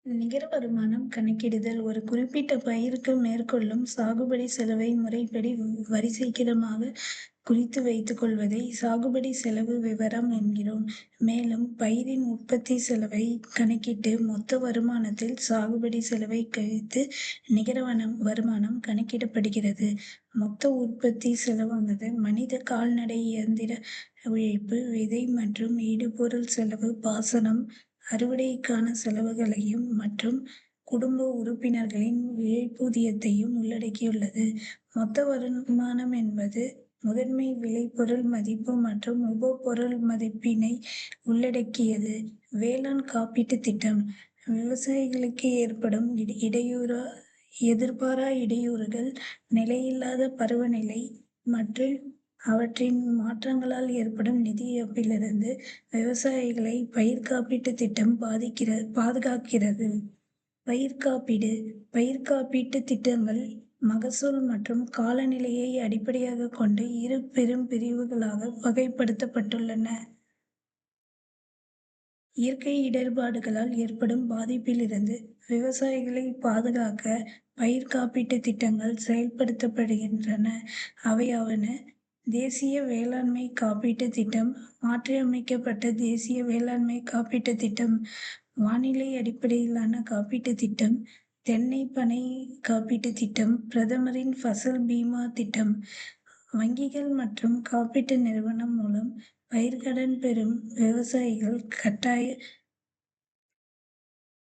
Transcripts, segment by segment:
நிகர வருமானம் கணக்கிடுதல் ஒரு குறிப்பிட்ட பயிருக்கு மேற்கொள்ளும் சாகுபடி செலவை முறைப்படி வரிசைக்கிரமாக குறித்து வைத்துக் கொள்வதை சாகுபடி செலவு விவரம் என்கிறோம். மேலும் பயிரின் உற்பத்தி செலவை கணக்கிட்டு மொத்த வருமானத்தில் சாகுபடி செலவை கழித்து நிகர வருமானம் கணக்கிடப்படுகிறது. மொத்த உற்பத்தி செலவானது மனித, கால்நடை, இயந்திர உழைப்பு, விதை மற்றும் இடுபொருள் செலவு, பாசனம், அறுவடைக்கான செலவுகளையும் மற்றும் குடும்ப உறுப்பினர்களின் விலைப்பூதியத்தையும் உள்ளடக்கியுள்ளது. மொத்த வருமானம் என்பது முதன்மை விளைபொருள் மதிப்பு மற்றும் உப பொருள் மதிப்பினை உள்ளடக்கியது. வேளாண் காப்பீட்டுத் திட்டம் விவசாயிகளுக்கு ஏற்படும் எதிர்பாரா இடையூறுகள், நிலையில்லாத பருவநிலை மற்றும் அவற்றின் மாற்றங்களால் ஏற்படும் நிதி இழப்பிலிருந்து விவசாயிகளை பயிர் காப்பீட்டுத் திட்டம் பாதுகாக்கிறது. பயிர் காப்பீடு பயிர் காப்பீட்டுத் திட்டங்கள் மகசூல் மற்றும் காலநிலையை அடிப்படையாகக் கொண்டு இரு பெரும் பிரிவுகளாக வகைப்படுத்தப்பட்டுள்ளன. இயற்கை இடர்பாடுகளால் ஏற்படும் பாதிப்பிலிருந்து விவசாயிகளை பாதுகாக்க பயிர் காப்பீட்டுத் திட்டங்கள் செயல்படுத்தப்படுகின்றன. அவையாவன: தேசிய வேளாண்மை காப்பீட்டுத் திட்டம், மாற்றியமைக்கப்பட்ட தேசிய வேளாண்மை காப்பீட்டுத் திட்டம், வானிலை அடிப்படையிலான காப்பீட்டுத் திட்டம், தென்னை பனை காப்பீட்டுத் திட்டம், பிரதமரின் ஃபசல் பீமா திட்டம். வங்கிகள் மற்றும் காப்பீட்டு நிறுவனம் மூலம் பயிர்க்கடன் பெறும் விவசாயிகள் கட்டாய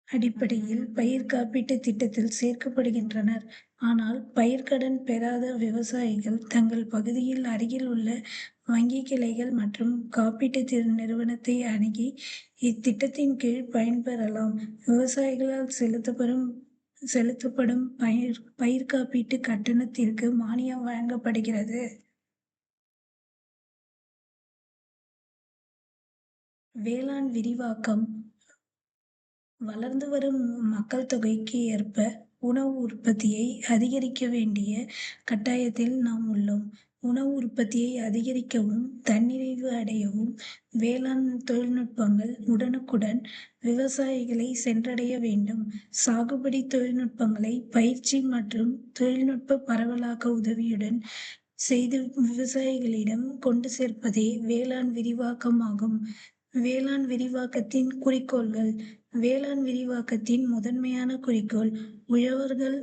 அடிப்படையில் பயிர் காப்பீட்டுத் திட்டத்தில் சேர்க்கப்படுகின்றனர். ஆனால் பயிர்க்கடன் பெறாத விவசாயிகள் தங்கள் பகுதியில் அருகில் உள்ள வங்கிக் கிளைகள் மற்றும் காப்பீட்டு நிறுவனத்தை அணுகி இத்திட்டத்தின் கீழ் பயன்பெறலாம். விவசாயிகளால் செலுத்தப்படும் பயிர் காப்பீட்டு கட்டணத்திற்கு மானியம் வழங்கப்படுகிறது. வேளாண் விரிவாக்கம் வளர்ந்து வரும் மக்கள் தொகைக்கு ஏற்ப உணவு உற்பத்தியை அதிகரிக்க வேண்டிய கட்டாயத்தில் நாம் உள்ளோம். உணவு உற்பத்தியை அதிகரிக்கவும், தன்னிறைவு அடையவும் வேளாண் தொழில்நுட்பங்கள் உடனுக்குடன் விவசாயிகளை சென்றடைய வேண்டும். சாகுபடி தொழில்நுட்பங்களை பயிற்சி மற்றும் தொழில்நுட்ப பரவலாக்க உதவியுடன் செய்து விவசாயிகளிடம் கொண்டு சேர்ப்பதே வேளாண் விரிவாக்கமாகும். வேளாண் விரிவாக்கத்தின் குறிக்கோள்கள் வேளாண் விரிவாக்கத்தின் முதன்மையான குறிக்கோள் உழவர்கள்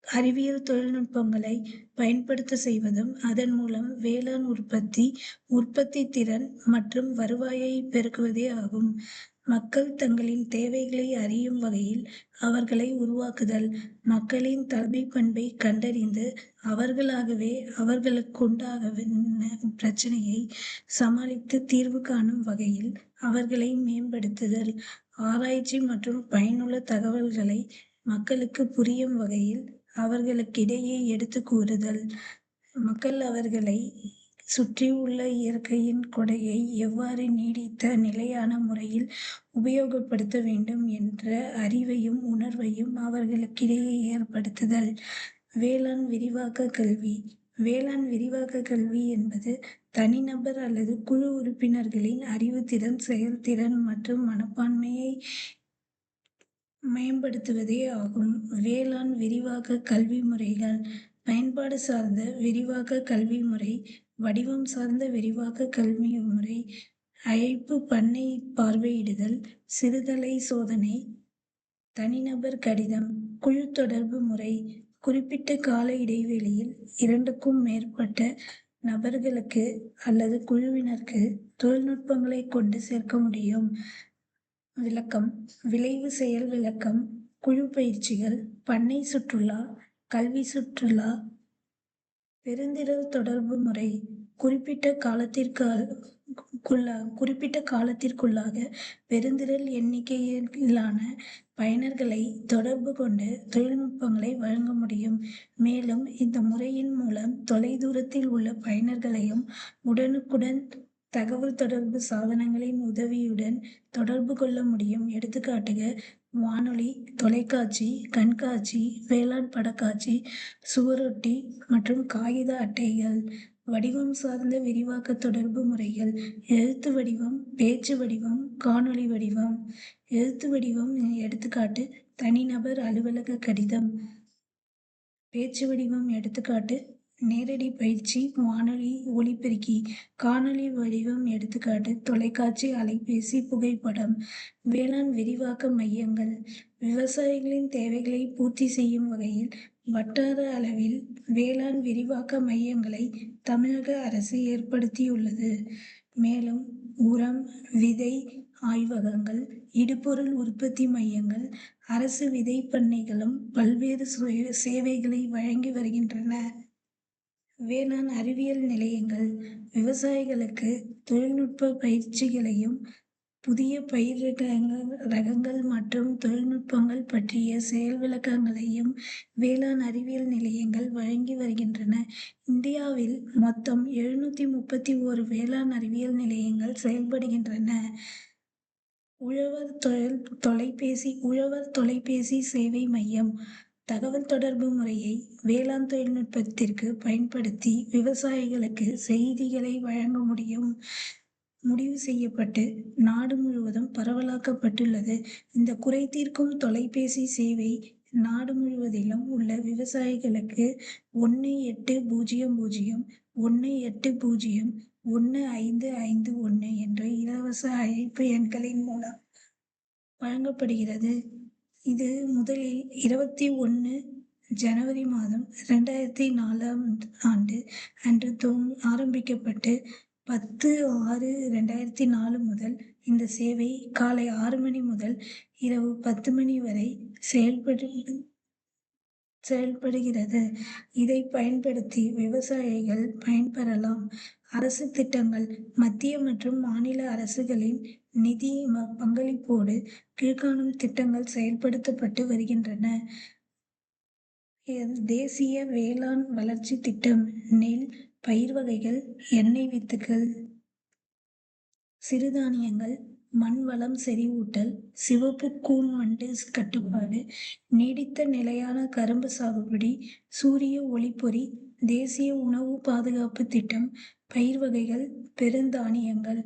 அறிவியல் தொழில்நுட்பங்களை பயன்படுத்த செய்வதும், அதன் மூலம் வேளாண் உற்பத்தி திறன் மற்றும் வருவாயை பெருக்குவதே ஆகும். மக்கள் தங்களின் தேவைகளை அறியும் வகையில் அவர்களை உருவாக்குதல். மக்களின் தலைமைப் பண்பை கண்டறிந்து அவர்களாகவே அவர்களுக்குண்டான பிரச்சினையை சமாளித்து தீர்வு காணும் வகையில் அவர்களை மேம்படுத்துதல். ஆராய்ச்சி மற்றும் பயனுள்ள தகவல்களை மக்களுக்கு புரியும் வகையில் அவர்களுக்கிடையே எடுத்துக் கூறுதல். மக்கள் அவர்களை சுற்றியுள்ள இயற்கையின் கொடையை எவ்வாறு நீடித்த, நிலையான முறையில் உபயோகப்படுத்த வேண்டும் என்ற அறிவையும் உணர்வையும் அவர்களுக்கிடையே ஏற்படுத்துதல். வேளாண் விரிவாக்க கல்வி வேளாண் விரிவாக்க கல்வி என்பது தனிநபர் அல்லது குழு உறுப்பினர்களின் அறிவுத்திறன், செயல்திறன் மற்றும் மனப்பான்மையை மேம்படுத்துவதே ஆகும். வேளாண் விரிவாக்க கல்வி முறைகள் பயன்பாடு சார்ந்த விரிவாக்க கல்வி முறை, வடிவம் சார்ந்த விரிவாக்க கல்வி முறை, அழைப்பு பண்ணை பார்வையிடுதல், சிறுதலை சோதனை, தனிநபர் கடிதம், குழு தொடர்பு முறை. குறிப்பிட்ட கால இடைவெளியில் 2க்கும் மேற்பட்ட நபர்களுக்கு அல்லது குழுவினருக்கு தொழில்நுட்பங்களை கொண்டு சேர்க்க முடியும். விளக்கம் விளைவு செயல் விளக்கம், குழு பயிற்சிகள், பண்ணை சுற்றுலா, கல்வி சுற்றுலா. பெருந்திரள் தொடர்பு முறை குறிப்பிட்ட காலத்திற்குள்ளாக பெருந்திரள் எண்ணிக்கையிலான பயனர்களை தொடர்பு கொண்டு தொழில்நுட்பங்களை வழங்க முடியும். மேலும் இந்த முறையின் மூலம் தொலைதூரத்தில் உள்ள பயனர்களையும் உடனுக்குடன் தகவல் தொடர்பு சாதனங்களின் உதவியுடன் தொடர்பு கொள்ள முடியும். எடுத்துக்காட்டுக: வானொலி, தொலைக்காட்சி, கண்காட்சி, வேளாண் படக்காட்சி, சுவரொட்டி மற்றும் காகித அட்டைகள். வடிவம் சார்ந்த விரிவாக்க தொடர்பு முறைகள். எழுத்து வடிவம், பேச்சு வடிவம், காணொளி வடிவம். எழுத்து வடிவம் எடுத்துக்காட்டு தனிநபர் அலுவலக கடிதம். பேச்சு வடிவம் எடுத்துக்காட்டு நேரடி பயிற்சி வானொலி ஒலிபெருக்கி. காணொளி வடிவம் எடுத்துக்காட்டு தொலைக்காட்சி அலைபேசி புகைப்படம். வேளாண் விரிவாக்க மையங்கள் விவசாயிகளின் தேவைகளை பூர்த்தி செய்யும் வகையில் வட்டார அளவில் வேளாண் விரிவாக்க மையங்களை தமிழக அரசு ஏற்படுத்தியுள்ளது. மேலும் உரம், விதை ஆய்வகங்கள், இடுபொருள் உற்பத்தி மையங்கள், அரசு விதைப் பண்ணைகளும் பல்வேறு சேவைகளை வழங்கி வருகின்றன. வேளாண் அறிவியல் நிலையங்கள் விவசாயிகளுக்கு தொழில்நுட்ப பயிற்சிகளையும், புதிய பயிர் ரகங்கள் மற்றும் தொழில்நுட்பங்கள் பற்றிய செயல் விளக்கங்களையும் வேளாண் அறிவியல் நிலையங்கள் வழங்கி வருகின்றன. இந்தியாவில் மொத்தம் 731 வேளாண் அறிவியல் நிலையங்கள் செயல்படுகின்றன. உழவர் தொலைபேசி சேவை மையம் தகவல் தொடர்பு முறையை வேளாண் தொழில்நுட்பத்திற்கு பயன்படுத்தி விவசாயிகளுக்கு செய்திகளை வழங்க முடிவு செய்யப்பட்டு நாடு முழுவதும் பரவலாக்கப்பட்டுள்ளது. இந்த குறை தீர்க்கும் தொலைபேசி சேவை நாடு முழுவதிலும் உள்ள விவசாயிகளுக்கு 1800 1551 என்ற இலவச அழைப்பு எண்களின் மூலம் வழங்கப்படுகிறது. இது முதலில் 21 ஜனவரி மாதம் 2004 அன்று ஆரம்பிக்கப்பட்டு 10/6/2004 முதல் இந்த சேவை காலை 6 மணி முதல் இரவு 10 மணி வரை செயல்படுகிறது. இதை பயன்படுத்தி விவசாயிகள் பயன்பெறலாம். அரசு திட்டங்கள் மத்திய மற்றும் மாநில அரசுகளின் நிதி பங்களிப்போடு கீழ்காணும் திட்டங்கள் செயல்படுத்தப்பட்டு வருகின்றன. தேசிய வேளாண் வளர்ச்சி திட்டம் நெல் பயிர் வகைகள், எண்ணெய் வித்துகள், சிறுதானியங்கள், மண் வளம் செறிவூட்டல், சிவப்பு கூன் வண்டு கட்டுப்பாடு, நீடித்த நிலையான கரும்பு சாகுபடி, சூரிய ஒளிப்பொறி, தேசிய உணவு பாதுகாப்பு திட்டம், பயிர் வகைகள், பெருந்தானியங்கள்,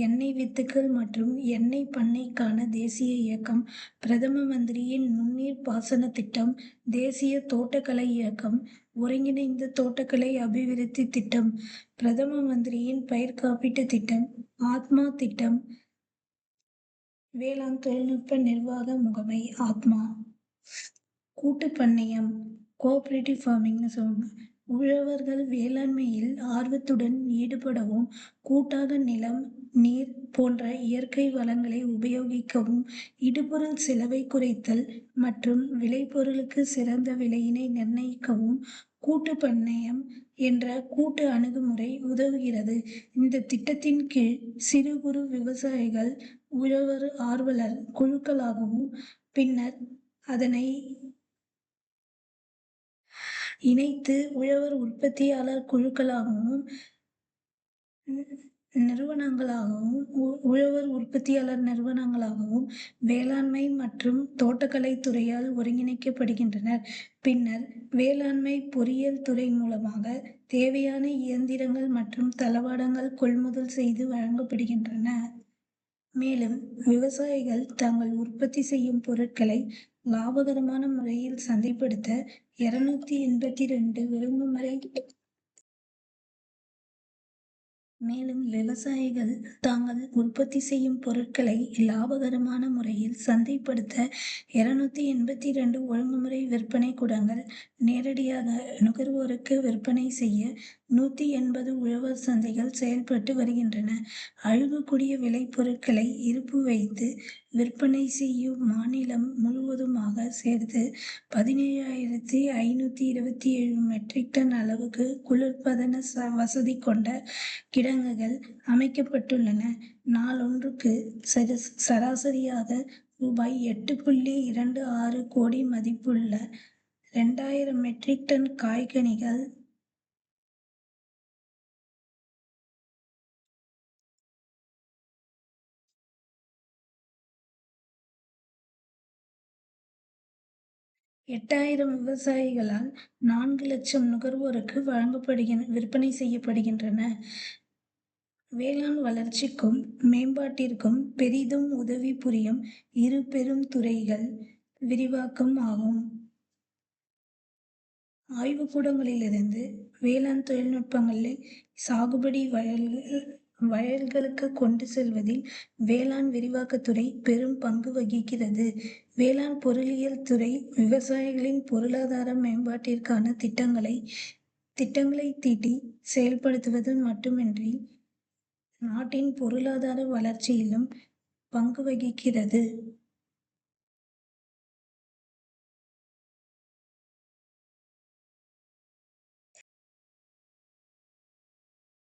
எண்ணெய் வித்துகள் மற்றும் எண்ணெய் பண்ணைக்கான தேசிய இயக்கம், பிரதம மந்திரியின் நுண்ணீர் பாசன திட்டம், தேசிய தோட்டக்கலை இயக்கம், ஒருங்கிணைந்த தோட்டக்கலை அபிவிருத்தி திட்டம், பிரதம மந்திரியின் பயிர் காப்பீட்டு திட்டம், ஆத்மா திட்டம், வேளாண் தொழில்நுட்ப நிர்வாக முகமை ஆத்மா. கூட்டு பண்ணையம் கோஆபரேட்டிவ் ஃபார்மிங்னு சொல்லுவாங்க. உழவர்கள் வேளாண்மையில் ஆர்வத்துடன் ஈடுபடவும், கூட்டாக நிலம், நீர் போன்ற இயற்கை வளங்களை உபயோகிக்கவும், இடுபொருள் செலவை குறைத்தல் மற்றும் விளைபொருளுக்கு சிறந்த விலையினை நிர்ணயிக்கவும் கூட்டு பண்ணையம் என்ற கூட்டு அணுகுமுறை உதவுகிறது. இந்த திட்டத்தின் கீழ் சிறு குறு விவசாயிகள் உழவர் ஆர்வலர் குழுக்களாகவும், பின்னர் அதனை இணைத்து உழவர் உற்பத்தியாளர் குழுக்களாகவும், உழவர் உற்பத்தியாளர் நிறுவனங்களாகவும் வேளாண்மை மற்றும் தோட்டக்கலை துறையால் ஒருங்கிணைக்கப்படுகின்றனர். பின்னர் வேளாண்மை பொறியியல் துறை மூலமாக தேவையான இயந்திரங்கள் மற்றும் தளவாடங்கள் கொள்முதல் செய்து வழங்கப்படுகின்றன. மேலும் விவசாயிகள் தாங்கள் உற்பத்தி செய்யும் பொருட்களை லாபகரமான முறையில் சந்தைப்படுத்த 282 ஒழுங்குமுறை மேலும் விவசாயிகள் தாங்கள் உற்பத்தி செய்யும் பொருட்களை லாபகரமான முறையில் சந்தைப்படுத்த 282 ஒழுங்குமுறை விற்பனை கூடங்கள், நேரடியாக நுகர்வோருக்கு விற்பனை செய்ய 180 உழவர் சந்தைகள் செயல்பட்டு வருகின்றன. அழுகக்கூடிய விளைபொருட்களை இருப்பு வைத்து விற்பனை செய்யும் மாநிலம் முழுவதுமாக சேர்த்து 17,527 மெட்ரிக் டன் அளவுக்கு குளிர்பதன வசதி கொண்ட கிடங்குகள் அமைக்கப்பட்டுள்ளன. நாளொன்றுக்கு சராசரியாக ரூபாய் 8.26 கோடி மதிப்புள்ள 2000 மெட்ரிக் டன் காய்கனிகள் 8000 விவசாயிகளால் 4,00,000 நுகர்வோருக்கு விற்பனை செய்யப்படுகின்றன. வேளாண் வளர்ச்சிக்கும் மேம்பாட்டிற்கும் பெரிதும் உதவி புரியும் இரு பெரும் துறைகள் விரிவாக்கம் ஆகும். ஆய்வுக்கூடங்களிலிருந்து வேளாண் தொழில்நுட்பங்களை சாகுபடி வயல்களுக்கு கொண்டு செல்வதில் வேளாண் விரிவாக்கத்துறை பெரும் பங்கு வகிக்கிறது. வேளாண் பொருளியல் துறை விவசாயிகளின் பொருளாதார மேம்பாட்டிற்கான திட்டங்களை தீட்டி செயல்படுத்துவது மட்டுமின்றி நாட்டின் பொருளாதார வளர்ச்சியிலும் பங்கு வகிக்கிறது.